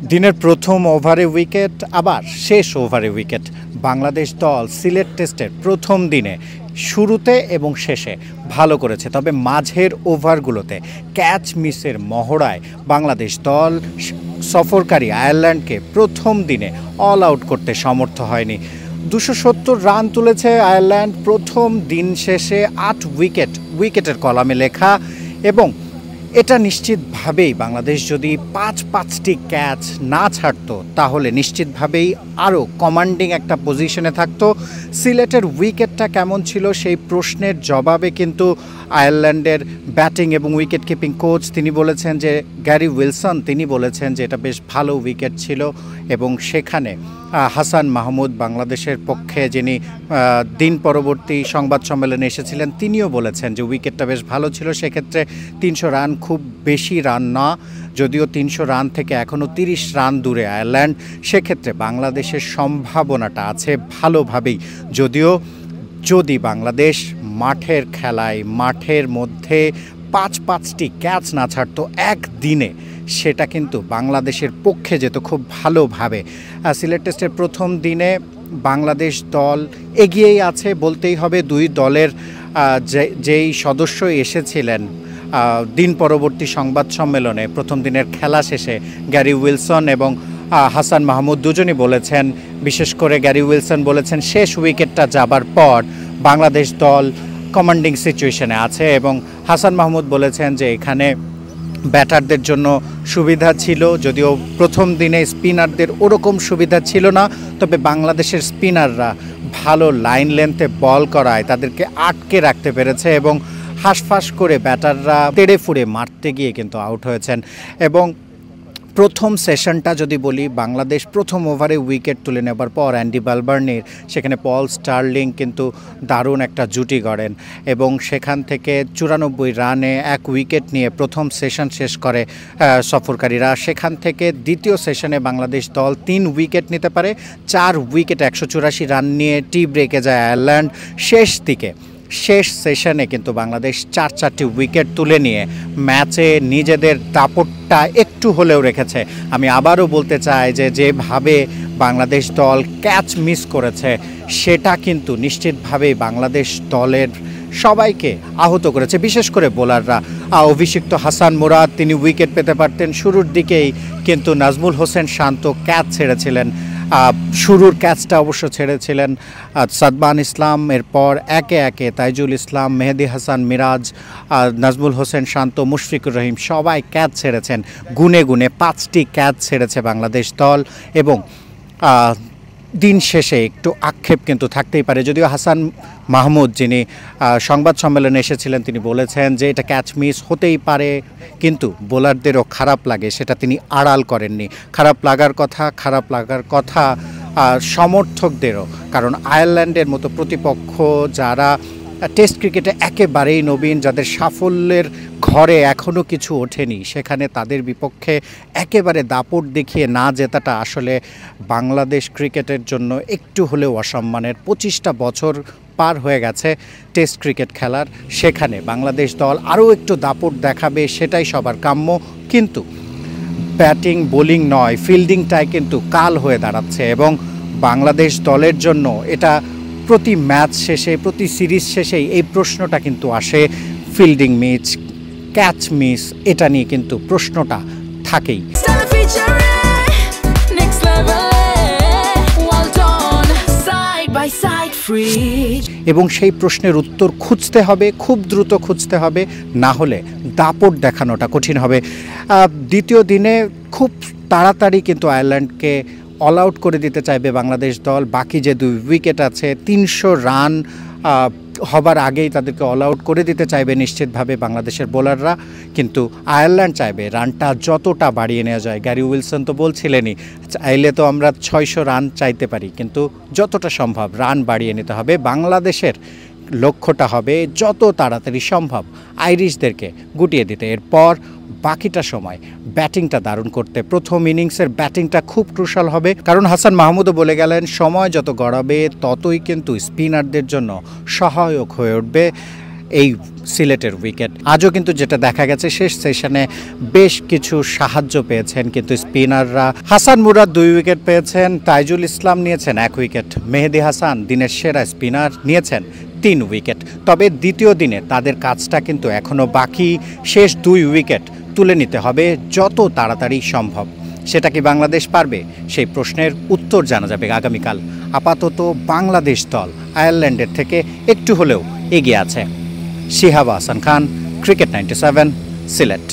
দিনের প্রথম ওভারে উইকেট, আবার শেষ ওভারে উইকেট। বাংলাদেশ দল সিলেট টেস্টের প্রথম দিনে শুরুতে এবং শেষে ভালো করেছে, তবে মাঝের ওভারগুলোতে ক্যাচ মিসের মহড়ায় বাংলাদেশ দল সফরকারী আয়ারল্যান্ডকে প্রথম দিনে অল আউট করতে সমর্থ হয়নি। 270 রান তুলেছে আয়ারল্যান্ড প্রথম দিন শেষে, 8 উইকেটের কলামে লেখা। এবং এটা নিশ্চিতভাবেই বাংলাদেশ যদি পাঁচটি ক্যাচ না ছাড়তো তাহলে নিশ্চিতভাবেই আরও কমান্ডিং একটা পজিশনে থাকতো। সিলেটের উইকেটটা কেমন ছিল সেই প্রশ্নের জবাবে কিন্তু আয়ারল্যান্ডের ব্যাটিং এবং উইকেট কিপিং কোচ তিনি বলেছেন যে গ্যারি উইলসন তিনি বলেছেন যে এটা বেশ ভালো উইকেট ছিল। এবং সেখানে হাসান মাহমুদ বাংলাদেশের পক্ষে যিনি দিন পরবর্তী সংবাদ সম্মেলনে এসেছিলেন তিনিও বলেছেন যে উইকেটটা বেশ ভালো ছিল। সেক্ষেত্রে 300 রান খুব বেশি রান না, যদিও 300 রান থেকে এখনও 30 রান দূরে আয়ারল্যান্ড। সেক্ষেত্রে বাংলাদেশের সম্ভাবনাটা আছে ভালোভাবেই, যদিও যদি বাংলাদেশ মাঠের খেলায় মাঠের মধ্যে পাঁচটি ক্যাচ না ছাড়তো একদিনে, সেটা কিন্তু বাংলাদেশের পক্ষে যেত খুব ভালোভাবে। সিলেট টেস্টের প্রথম দিনে বাংলাদেশ দল এগিয়েই আছে বলতেই হবে। দুই দলের যেই সদস্য এসেছিলেন দিন পরবর্তী সংবাদ সম্মেলনে প্রথম দিনের খেলা শেষে, গ্যারি উইলসন এবং হাসান মাহমুদ দুজনই বলেছেন, বিশেষ করে গ্যারি উইলসন বলেছেন শেষ উইকেটটা যাবার পর বাংলাদেশ দল কমান্ডিং সিচুয়েশনে আছে। এবং হাসান মাহমুদ বলেছেন যে এখানে ব্যাটারদের জন্য সুবিধা ছিল, যদিও প্রথম দিনে স্পিনারদের ওরকম সুবিধা ছিল না, তবে বাংলাদেশের স্পিনাররা ভালো লাইন লেন্থে বল করায় তাদেরকে আটকে রাখতে পেরেছে এবং হাঁসফাঁস করে ব্যাটাররা তেড়ে ফুড়ে মারতে গিয়ে কিন্তু আউট হয়েছেন। এবং প্রথম সেশনটা যদি বলি, বাংলাদেশ প্রথম ওভারে উইকেট তুলে নেবার পর অ্যান্ডি বালবার্নির সেখানে পল স্টার্লিং কিন্তু দারুণ একটা জুটি গড়েন এবং সেখান থেকে 94 রানে 1 উইকেট নিয়ে প্রথম সেশন শেষ করে সফরকারীরা। সেখান থেকে দ্বিতীয় সেশনে বাংলাদেশ দল 3 উইকেট নিতে পারে, 4 উইকেট 184 রান নিয়ে টি ব্রেকে যায় আয়ারল্যান্ড। শেষ সেশনে কিন্তু বাংলাদেশ 4 উইকেট তুলে নিয়ে ম্যাচে নিজেদের দাপটটা একটু হলেও রেখেছে। আমি আবারও বলতে চাই যে যেভাবে বাংলাদেশ দল ক্যাচ মিস করেছে সেটা কিন্তু নিশ্চিতভাবেই বাংলাদেশ দলের সবাইকে আহত করেছে, বিশেষ করে বোলাররা। অভিষিক্ত হাসান মুরাদ তিনি উইকেট পেতে পারতেন, শুরুর দিকেই কিন্তু নাজমুল হোসেন শান্ত ক্যাচ ছেড়েছিলেন। শুরুর ক্যাচটা অবশ্য ছেড়েছিলেন সাদমান ইসলাম, এরপর একে একে তাইজুল ইসলাম, মেহেদি হাসান মিরাজ, নাজমুল হোসেন শান্ত, মুশফিকুর রহিম সবাই ক্যাচ ছেড়েছেন। গুনে 5টি ক্যাচ ছেড়েছে বাংলাদেশ দল। এবং দিন শেষে একটু আক্ষেপ কিন্তু থাকতেই পারে, যদিও হাসান মাহমুদ যিনি সংবাদ সম্মেলনে এসেছিলেন তিনি বলেছেন যে এটা ক্যাচ মিস হতেই পারে, কিন্তু বোলারদেরও খারাপ লাগে সেটা তিনি আড়াল করেননি। খারাপ লাগার কথা সমর্থকদেরও, কারণ আয়ারল্যান্ডের মতো প্রতিপক্ষ যারা টেস্ট ক্রিকেটে একেবারেই নবীন, যাদের সাফল্যের ঘরে এখনও কিছু ওঠেনি, সেখানে তাদের বিপক্ষে একেবারে দাপট দেখিয়ে না জেতাটা আসলে বাংলাদেশ ক্রিকেটের জন্য একটু হলেও অসম্মানের। 25টা বছর পার হয়ে গেছে টেস্ট ক্রিকেট খেলার, সেখানে বাংলাদেশ দল আরও একটু দাপট দেখাবে সেটাই সবার কাম্য। কিন্তু ব্যাটিং বোলিং নয়, ফিল্ডিংটাই কিন্তু কাল হয়ে দাঁড়াচ্ছে এবং বাংলাদেশ দলের জন্য এটা প্রতি ম্যাচ শেষে, প্রতি সিরিজ শেষেই এই প্রশ্নটা কিন্তু আসে, ফিল্ডিং মিস, ক্যাচ মিস, এটা নিয়ে কিন্তু প্রশ্নটা থাকেই। এবং সেই প্রশ্নের উত্তর খুঁজতে হবে, খুব দ্রুত খুঁজতে হবে, না হলে দাপট দেখানোটা কঠিন হবে। দ্বিতীয় দিনে খুব তাড়াতাড়ি কিন্তু আয়ারল্যান্ডকে অল আউট করে দিতে চাইবে বাংলাদেশ দল। বাকি যে 2 উইকেট আছে, 300 রান হবার আগেই তাদেরকে অল আউট করে দিতে চাইবে নিশ্চিতভাবে বাংলাদেশের বোলাররা। কিন্তু আয়ারল্যান্ড চাইবে রানটা যতটা বাড়িয়ে নেওয়া যায়। গ্যারি উইলসন তো বলছিলেনই, চাইলে তো আমরা 600 রান চাইতে পারি, কিন্তু যতটা সম্ভব রান বাড়িয়ে নিতে হবে। বাংলাদেশের লক্ষ্যটা হবে যত তাড়াতাড়ি সম্ভব আইরিশদেরকে গুটিয়ে দিতে, এরপর বাকিটা সময় ব্যাটিংটা দারুণ করতে। প্রথম ইনিংসের ব্যাটিংটা খুব ক্রুশাল হবে, কারণ হাসান মাহমুদও বলে গেলেন সময় যত গড়াবে ততই কিন্তু স্পিনারদের জন্য সহায়ক হয়ে উঠবে। এই সিলেটের উইকেট। আজও কিন্তু যেটা দেখা গেছে শেষ সেশনে বেশ কিছু সাহায্য পেয়েছেন কিন্তু স্পিনাররা। হাসান মুরাদ 2 উইকেট পেয়েছেন, তাইজুল ইসলাম নিয়েছেন 1 উইকেট, মেহেদি হাসান দিনের সেরা স্পিনার নিয়েছেন 3 উইকেট। তবে দ্বিতীয় দিনে তাদের কাজটা কিন্তু এখনও বাকি, শেষ 2 উইকেট তুলে নিতে হবে যত তাড়াতাড়ি সম্ভব। সেটা কি বাংলাদেশ পারবে? সেই প্রশ্নের উত্তর জানা যাবে আগামীকাল। আপাতত বাংলাদেশ দল আয়ারল্যান্ডের থেকে একটু হলেও এগিয়ে আছে। শিহাব হাসান খান, ক্রিকেট 97, সিলেট।